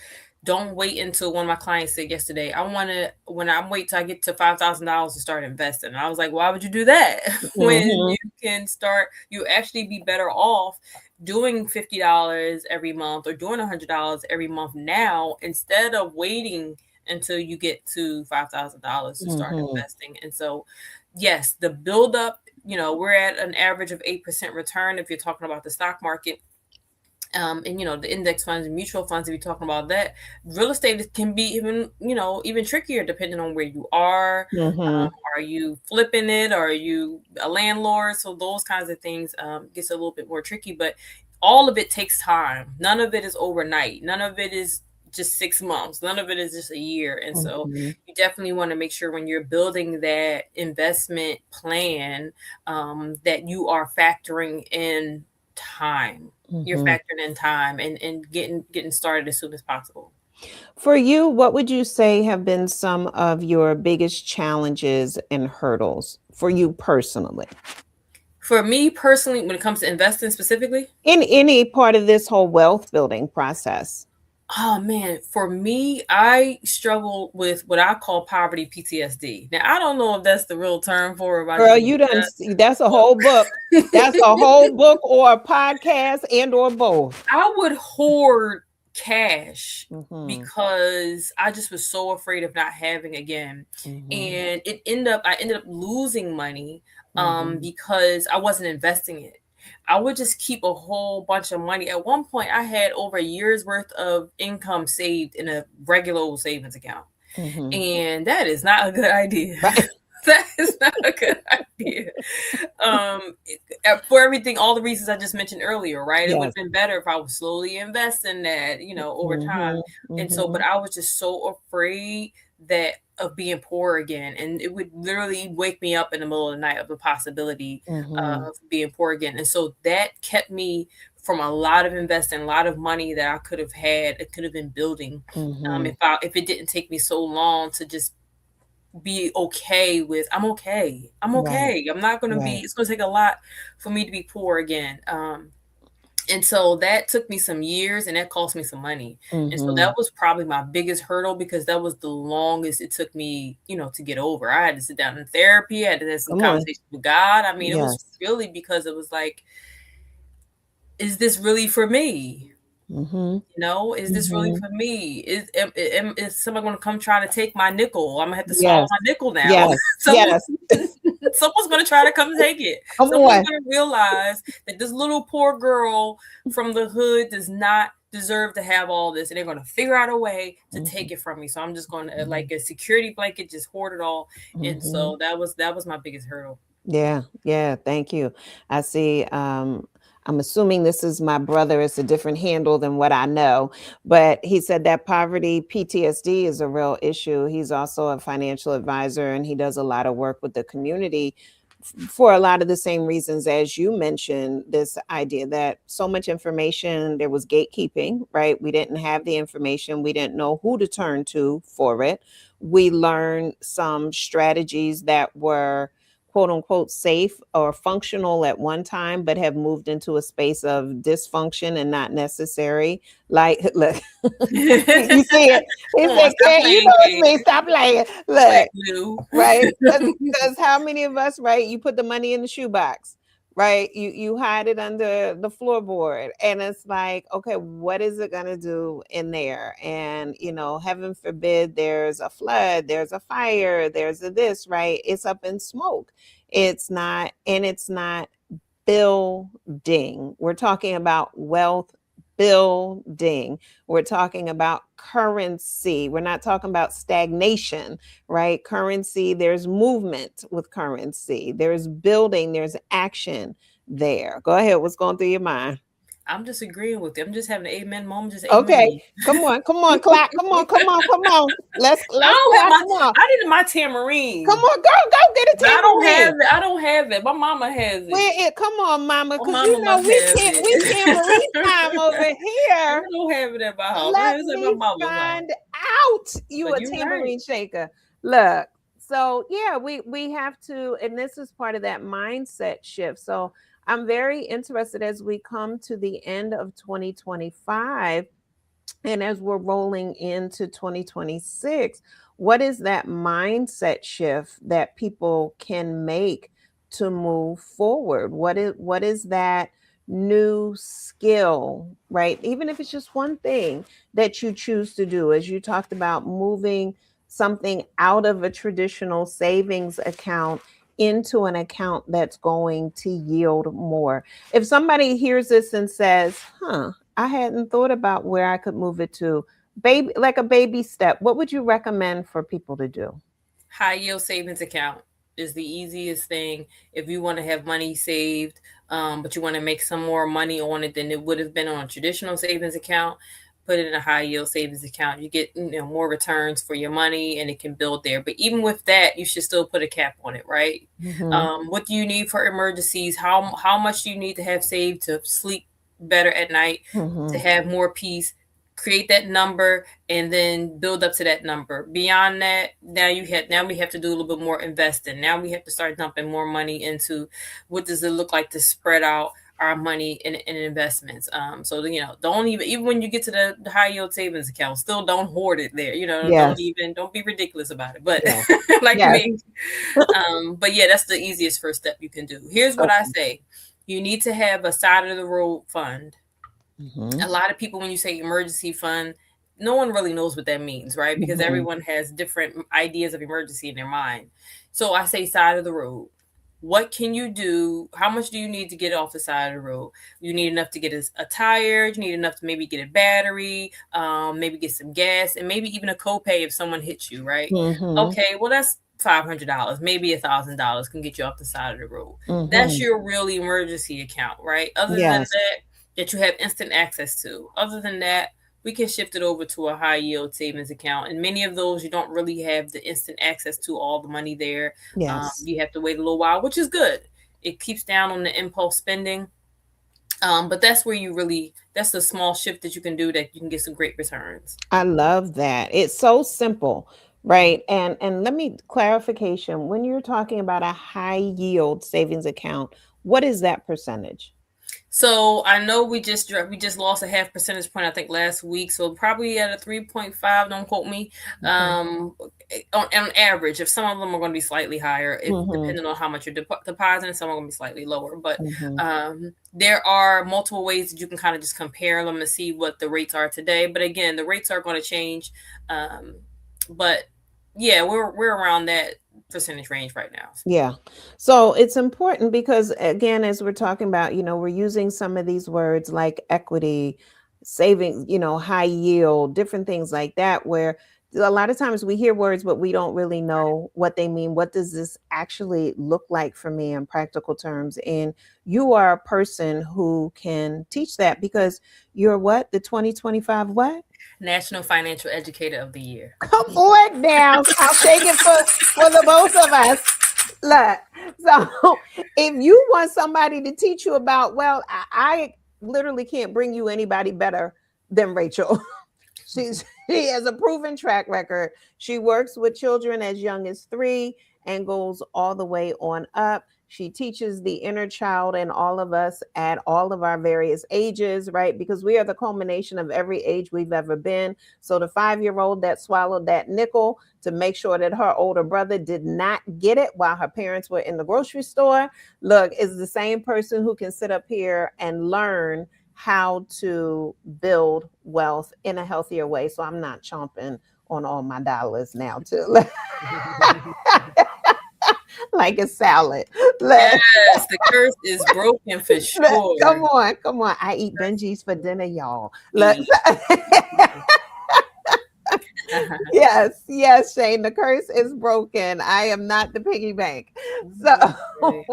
B: Don't wait until, one of my clients said yesterday, I want to, when I'm wait till I get to $5,000 to start investing. And I was like, why would you do that? When
A: mhm,
B: you can start, you actually be better off doing $50 every month or doing $100 every month now, instead of waiting until you get to $5,000 to start
A: mhm,
B: investing. And so, yes, the build up, we're at an average of 8% return if you're talking about the stock market. And the index funds and mutual funds, if you're talking about that. Real estate can be even trickier depending on where you are.
A: mhm,
B: Are you flipping it, or are you a landlord? So those kinds of things gets a little bit more tricky, but all of it takes time. None of it is overnight. None of it is just 6 months. None of it is just a year. And so
A: mhm,
B: you definitely want to make sure when you're building that investment plan, that you are factoring in time. You're
A: mhm.
B: factoring in time and getting started as soon as possible.
A: For you, what would you say have been some of your biggest challenges and hurdles for you personally?
B: For me personally, when it comes to investing specifically,
A: In any part of this whole wealth building process?
B: oh man, for me, I struggle with what I call poverty PTSD. Now, I don't know if that's the real term for it, if I just
A: Girl,
B: made
A: you done
B: that.
A: see, that's a whole book. That's a whole book or a podcast and or both.
B: I would hoard cash
A: Mm-hmm.
B: because I just was so afraid of not having again.
A: Mm-hmm.
B: And I ended up losing money
A: Mm-hmm.
B: because I wasn't investing it. I would just keep a whole bunch of money. At one point I had over a year's worth of income saved in a regular old savings account.
A: Mm-hmm.
B: And that is not a good idea.
A: Right.
B: That is not a good idea. Um, for everything, all the reasons I just mentioned earlier, right? It would have
A: Yes.
B: been better if I was slowly investing that, over time.
A: Mm-hmm.
B: And so,
A: Mm-hmm.
B: but I was just so afraid that of being poor again, and it would literally wake me up in the middle of the night of the possibility
A: Mm-hmm.
B: of being poor again. And so that kept me from a lot of investing, a lot of money that I could have had, it could have been building,
A: Mm-hmm.
B: if it didn't take me so long to just be okay with I'm
A: Right.
B: okay, I'm not going to be,
A: Right.
B: it's going to take a lot for me to be poor again. And so that took me some years and that cost me some money. And so
A: Mm-hmm.
B: that was probably my biggest hurdle, because that was the longest it took me, to get over. I had to sit down in therapy, I had to have some
A: Come on.
B: conversations with God. I mean, it was
A: Yes.
B: really because it was like, is this really for me?
A: Mm-hmm.
B: Is this really
A: Mm-hmm.
B: for me? Is somebody going to come try to take my nickel? I'm gonna have to swallow
A: Yes.
B: my nickel now.
A: Yes.
B: Someone,
A: Yes.
B: someone's going to try to come take it.
A: Come
B: Someone's
A: on.
B: going to realize that this little poor girl from the hood does not deserve to have all this, and they're going to figure out a way to
A: Mm-hmm.
B: take it from me. So I'm just going to, like a security blanket, just hoard it all. And
A: Mm-hmm.
B: so that was my biggest hurdle.
A: Yeah, yeah, thank you. I see. I'm assuming this is my brother. It's a different handle than what I know, but he said that poverty PTSD is a real issue. He's also a financial advisor and he does a lot of work with the community for a lot of the same reasons as you mentioned. This idea that so much information, there was gatekeeping, right? We didn't have the information, we didn't know who to turn to for it. We learned some strategies that were quote unquote safe or functional at one time, but have moved into a space of dysfunction and not necessary. Like, look, you see it. He
B: Come on,
A: said,
B: stop
A: "Cat, you
B: playing
A: know it's me.
B: games.
A: Stop playing."
B: Black
A: Look,
B: blue.
A: right? Because how many of us, right? You put the money in the shoebox, right? You hide it under the floorboard, and it's like, okay, what is it gonna do in there? And heaven forbid, there's a flood, there's a fire, there's a this, right? It's up in smoke. It's not, and it's not building. We're talking about wealth building. We're talking about currency. We're not talking about stagnation, right? Currency, there's movement with currency, there's building, there's action there. Go ahead. What's going through your mind?
B: I'm just agreeing with you. I'm just having an amen moment, just
A: Okay.
B: amen.
A: Come on, clap. Come on, come on, come on.
B: I
A: Let's
B: don't have
A: clap.
B: my.
A: Come on.
B: I needed my
A: Come
B: tamarine,
A: on, go get a
B: but I don't have
A: tambourine.
B: it. I don't have it. My mama has it.
A: Where it? Come on, mama,
B: My
A: because
B: mama must
A: we
B: have
A: can't, we
B: it.
A: tambourine time over
B: I
A: here.
B: don't have it at my house.
A: Let
B: It's at my
A: me
B: mama's house.
A: find out you
B: But
A: a
B: you're right.
A: tambourine shaker. Look, so yeah, we have to, and this is part of that mindset shift. So I'm very interested as we come to the end of 2025 and as we're rolling into 2026, what is that mindset shift that people can make to move forward? What is that new skill, right? Even if it's just one thing that you choose to do, as you talked about moving something out of a traditional savings account into an account that's going to yield more. If somebody hears this and says, huh, I hadn't thought about where I could move it to. Baby, like a baby step. What would you recommend for people to do?
B: High yield savings account is the easiest thing if you want to have money saved, but you want to make some more money on it than it would have been on a traditional savings account. Put it in a high yield savings account. You get more returns for your money, and it can build there. But even with that, you should still put a cap on it, right?
A: Mm-hmm.
B: What do you need for emergencies? How much do you need to have saved to sleep better at night, to
A: Mm-hmm.
B: have more peace? create that number and then build up to that number. Beyond that, now we have to do a little bit more investing. Now we have to start dumping more money into what does it look like to spread out our money in investments. So don't even when you get to the high yield savings account, still don't hoard it there.
A: Yes.
B: Don't be ridiculous about it. But
A: Yes.
B: like
A: Yes.
B: me, but yeah, that's the easiest first step you can do. Here's what I
A: Okay.
B: say: you need to have a side of the road fund.
A: Mm-hmm.
B: A lot of people, when you say emergency fund, no one really knows what that means, right? Because
A: Mm-hmm.
B: everyone has different ideas of emergency in their mind. So I say side of the road. What can you do? How much do you need to get off the side of the road? You need enough to get a tire. You need enough to maybe get a battery, maybe get some gas, and maybe even a copay if someone hits you, right?
A: Mm-hmm.
B: Okay, well that's $500, maybe $1,000 can get you off the side of the road. That's
A: Mm-hmm.
B: your really emergency account, right? Other than
A: Yes.
B: that you have instant access to. Other than that, we can shift it over to a high yield savings account. And many of those, you don't really have the instant access to all the money there.
A: Yes.
B: You have to wait a little while, which is good. It keeps down on the impulse spending. But that's where that's the small shift that you can do that you can get some great returns.
A: I love that. It's so simple, right? And let me clarification. When you're talking about a high yield savings account, what is that percentage?
B: So I know we just lost a half percentage point I think last week. So probably at a 3.5. Don't quote me.
A: Okay.
B: On average, if some of them are going to be slightly higher, if
A: Mm-hmm.
B: depending on how much you're depositing, some are going to be slightly lower. But
A: Mm-hmm.
B: there are multiple ways that you can kind of just compare them and see what the rates are today. But again, the rates are going to change. Um, but yeah, we're around that percentage range right now.
A: Yeah. So it's important because, again, as we're talking about, we're using some of these words like equity, savings, high yield, different things like that, where a lot of times we hear words, but we don't really know what they mean. What does this actually look like for me in practical terms? And you are a person who can teach that because you're what? The 2025 what?
B: National Financial Educator of the Year.
A: Come on now. I'll take it for the both of us. Look, so if you want somebody to teach you about, well, I literally can't bring you anybody better than Rachael. She has a proven track record. She works with children as young as 3 and goes all the way on up. She teaches the inner child and all of us at all of our various ages, right? Because we are the culmination of every age we've ever been. So the 5-year-old that swallowed that nickel to make sure that her older brother did not get it while her parents were in the grocery store, look, is the same person who can sit up here and learn how to build wealth in a healthier way. So I'm not chomping on all my dollars now, too. Like a salad.
B: Yes, the curse is broken for sure.
A: Come on, come on. I eat Benji's for dinner, y'all. Look.
B: E.
A: Yes, yes, Shane. The curse is broken. I am not the piggy bank. So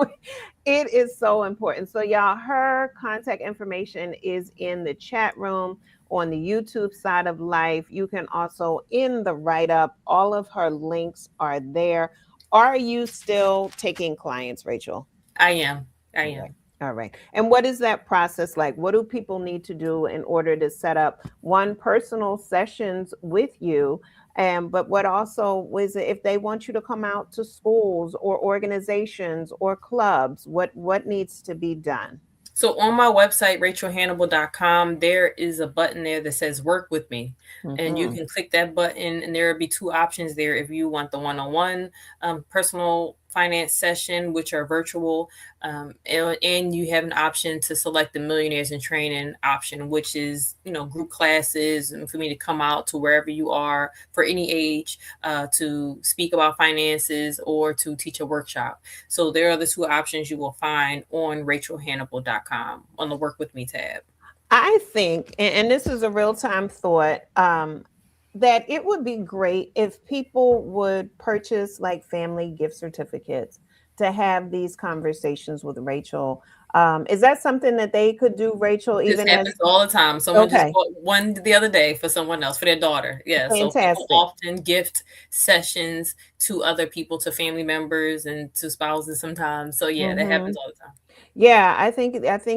A: it is so important. So, y'all, her contact information is in the chat room on the YouTube side of life. You can also in the write up, all of her links are there. Are you still taking clients, Rachael?
B: I am. I
A: All
B: am.
A: right. All right. And what is that process like? What do people need to do in order to set up one personal sessions with you? And but what also was it if they want you to come out to schools or organizations or clubs, what needs to be done?
B: So on my website, rachelhanibal.com, there is a button there that says work with me. And you
A: Mm-hmm.
B: can click that button, and there will be 2 options there if you want the one on one personal finance session, which are virtual. And you have an option to select the Millionaires in Training option, which is, group classes and for me to come out to wherever you are for any age to speak about finances or to teach a workshop. So there are the 2 options you will find on rachelhanibal.com on the Work With Me tab.
A: I think, and this is a real time thought, that it would be great if people would purchase like family gift certificates to have these conversations with Rachael. Is that something that they could do, Rachel,
B: This
A: even as
B: happens all the time. Someone just
A: okay,
B: bought one the other day for someone else, for their daughter. Yeah. So people
A: fantastic.
B: often gift sessions to other people, to family members and to spouses sometimes. So yeah, that
A: Hmm.
B: happens all the time.
A: Yeah, I think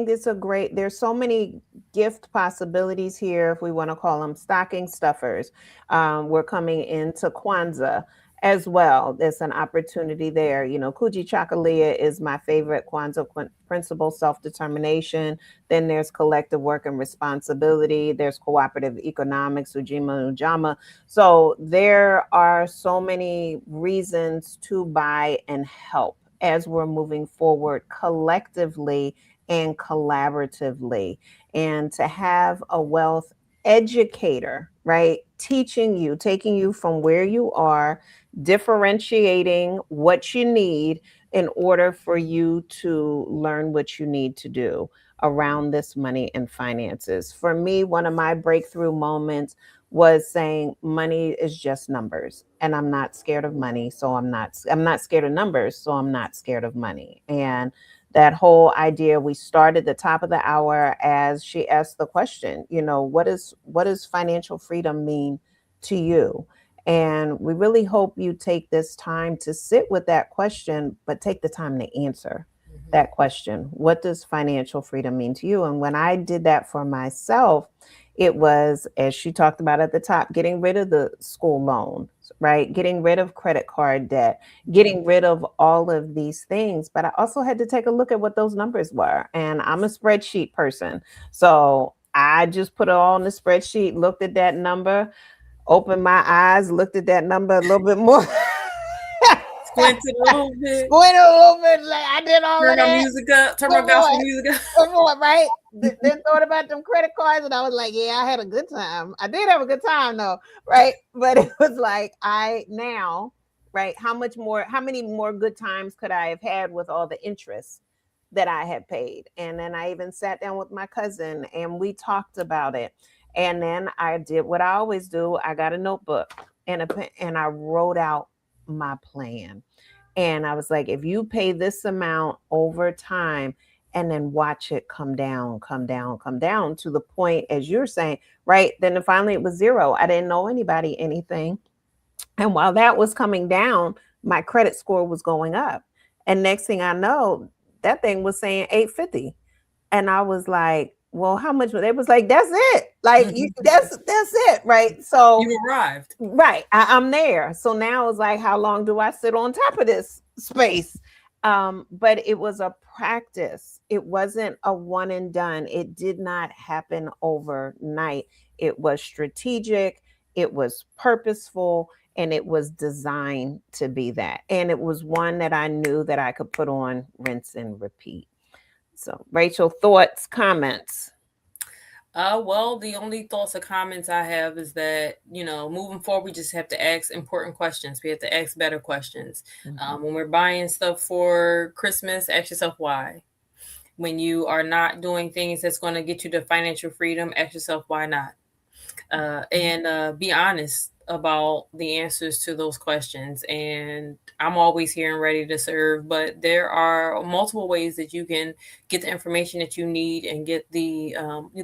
A: it's a great there's so many gift possibilities here if we want to call them stocking stuffers. We're coming into Kwanzaa as well. There's an opportunity there. Kuji Chakalia is my favorite Kwanzaa principle, self-determination. Then there's collective work and responsibility. There's cooperative economics, Ujima Ujama. So there are so many reasons to buy and help as we're moving forward collectively and collaboratively. And to have a wealth educator, right, teaching you, taking you from where you are, differentiating what you need in order for you to learn what you need to do around this money and finances. For me, one of my breakthrough moments was saying money is just numbers, and I'm not scared of money, so I'm not scared of numbers, so I'm not scared of money. And that whole idea, we started the top of the hour as she asked the question, what does financial freedom mean to you? And we really hope you take this time to sit with that question, but take the time to answer
B: Mhm.
A: that question. What does financial freedom mean to you? And when I did that for myself, it was, as she talked about at the top, getting rid of the school loan, right? Getting rid of credit card debt, getting rid of all of these things. But I also had to take a look at what those numbers were. And I'm a spreadsheet person. So I just put it all in the spreadsheet, looked at that number, opened my eyes, looked at that number a little bit more.
B: Squinted a little bit.
A: Squinted a little bit, like I did all
B: Turn
A: of
B: my
A: that.
B: music up. Turn my
A: Come
B: gospel
A: on.
B: music up.
A: Come on, right? Then thought about them credit cards, and I was like, yeah, I had a good time. I did have a good time though, right? But it was like I now, right? How many more good times could I have had with all the interest that I had paid? And then I even sat down with my cousin and we talked about it. And then I did what I always do. I got a notebook and a pen, and I wrote out my plan. And I was like, if you pay this amount over time and then watch it come down, come down, come down to the point, as you're saying, right? Then finally it was zero. I didn't know anybody anything. And while that was coming down, my credit score was going up. And next thing I know, that thing was saying 850. And I was like, well, how much? It was like, that's it. Like, that's it. Right. So,
B: You arrived.
A: right. I'm there. So now it's like, how long do I sit on top of this space? But it was a practice. It wasn't a one and done. It did not happen overnight. It was strategic, it was purposeful, and it was designed to be that. And it was one that I knew that I could put on, rinse, and repeat. So, Rachel, thoughts, comments?
B: Well, the only thoughts or comments I have is that, moving forward, we just have to ask important questions. We have to ask better questions.
A: Mhm.
B: When we're buying stuff for Christmas, ask yourself why. When you are not doing things that's going to get you to financial freedom, ask yourself why not. And be honest about the answers to those questions. And I'm always here and ready to serve, but there are multiple ways that you can get the information that you need and get the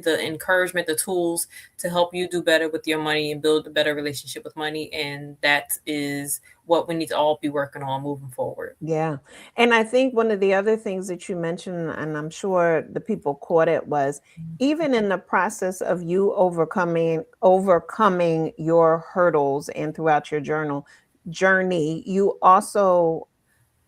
B: encouragement, the tools to help you do better with your money and build a better relationship with money. And that is what we need to all be working on moving forward.
A: Yeah. And I think one of the other things that you mentioned, and I'm sure the people caught it, was even in the process of you overcoming your hurdles and throughout your journey, you also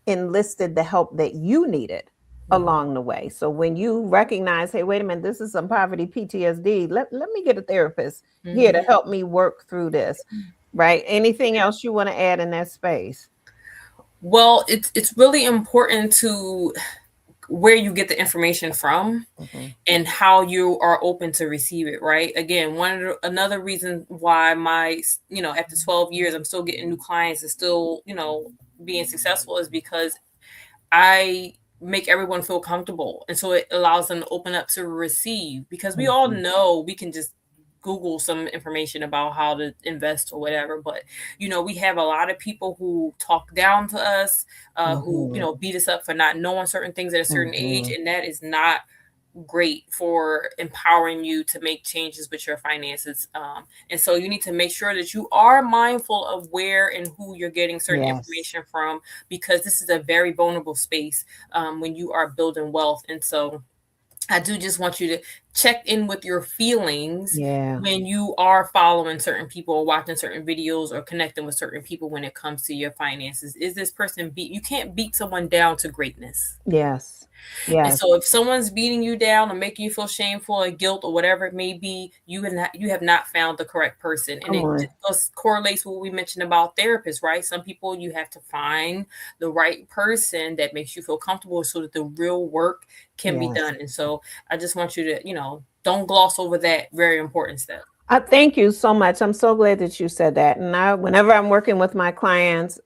A: enlisted the help that you needed
B: Mhm.
A: along the way. So when you recognize, hey, wait a minute, this is some poverty PTSD, let me get a therapist here to
B: Mhm.
A: help me work through this. Right. Anything else you want to add in that space?
B: Well, it's really important to where you get the information from
A: Mhm.
B: and how you are open to receive it, right? Again, another reason why after 12 years I'm still getting new clients and still, being successful is because I make everyone feel comfortable, and so it allows them to open up to receive, because we all
A: Mhm.
B: know we can just Google some information about how to invest or whatever. But we have a lot of people who talk down to us, who
A: Mm-hmm.
B: beat us up for not knowing certain things at a certain age,
A: Mm-hmm.
B: and that is not great for empowering you to make changes with your finances. And so you need to make sure that you are mindful of where and who you're getting certain
A: Yes.
B: information from, because this is a very vulnerable space when you are building wealth. And so I do just want you to check in with your feelings
A: Yeah.
B: when you are following certain people or watching certain videos or connecting with certain people when it comes to your finances. Is this person you can't beat someone down to greatness.
A: Yes.
B: And
A: Yes.
B: so if someone's beating you down or making you feel shameful or guilt or whatever it may be, you have not found the correct person. And
A: Come
B: it
A: on.
B: just correlates with what we mentioned about therapists, right? Some people, you have to find the right person that makes you feel comfortable so that the real work can be
A: Yes.
B: done. And so I just want you to, don't gloss over that very important step.
A: Thank you so much. I'm so glad that you said that. And whenever I'm working with my clients,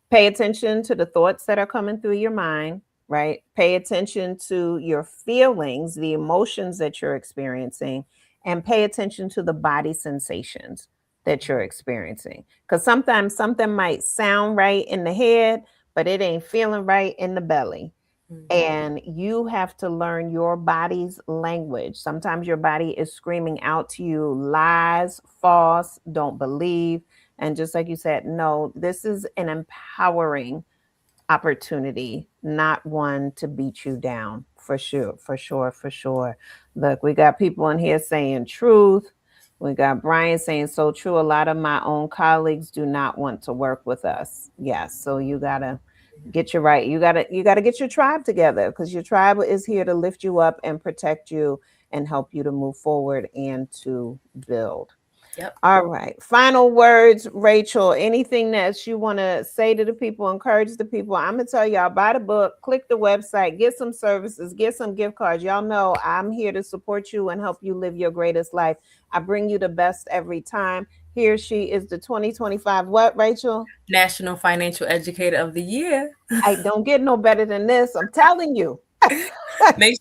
A: pay attention to the thoughts that are coming through your mind, right? Pay attention to your feelings, the emotions that you're experiencing, and pay attention to the body sensations that you're experiencing. Because sometimes something might sound right in the head, but it ain't feeling right in the belly.
B: Mhm.
A: And you have to learn your body's language. Sometimes your body is screaming out to you lies, false, don't believe. And just like you said, no, this is an empowering opportunity, not one to beat you down. For sure, for sure, for sure. Look, we got people in here saying truth. We got Brian saying so true. A lot of my own colleagues do not want to work with us. Yes, so you gotta get your right. You gotta get your tribe together, because your tribe is here to lift you up and protect you and help you to move forward and to build.
B: Yep.
A: All right. Final words, Rachel. Anything that you want to say to the people, encourage the people? I'm going to tell y'all, buy the book, click the website, get some services, get some gift cards. Y'all know I'm here to support you and help you live your greatest life. I bring you the best every time. Here she is, the 2025 what, Rachel?
B: National Financial Educator of the Year.
A: I don't get no better than this. I'm telling you.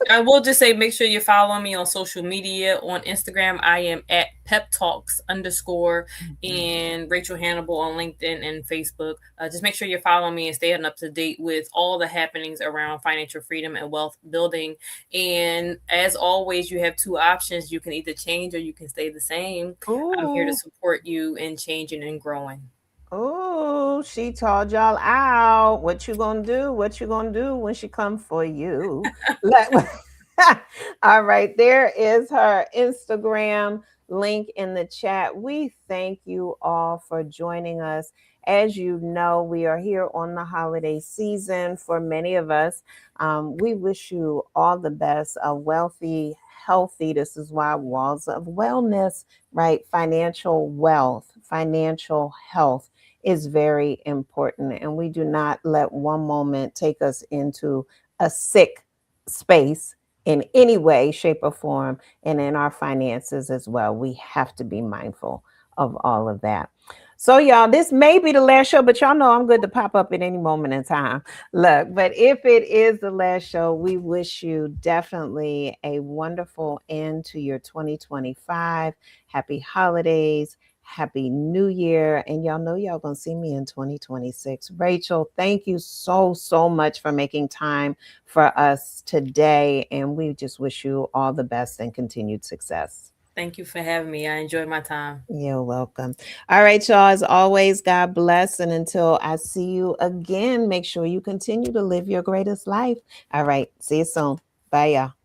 B: I will just say, make sure you follow me on social media. On Instagram, I am at pep talks underscore,
A: Mhm.
B: and Rachael Hannibal on LinkedIn and Facebook. Just make sure you follow me and stay up to date with all the happenings around financial freedom and wealth building. And as always, you have two options. You can either change or you can stay the same. I'm here to
A: Ooh.
B: support you in changing and growing.
A: Oh, she told y'all out. What you gonna do? What you gonna do when she come for you? Let All right, there is her Instagram link in the chat. We thank you all for joining us. As you know, we are here on the holiday season for many of us. We wish you all the best, a wealthy, healthy. This is why Walls of Wellness, right? Financial wealth, financial health is very important. And we do not let one moment take us into a sick space in any way, shape, or form, and in our finances as well. We have to be mindful of all of that. So, y'all, this may be the last show, but y'all know I'm good to pop up at any moment in time. Look, but if it is the last show, we wish you definitely a wonderful end to your 2025. Happy holidays. Happy New Year. And y'all know y'all gonna see me in 2026. Rachel, thank you so, so much for making time for us today. And we just wish you all the best and continued success.
B: Thank you for having me. I enjoyed my time.
A: You're welcome. All right, y'all. As always, God bless. And until I see you again, make sure you continue to live your greatest life. All right. See you soon. Bye, y'all.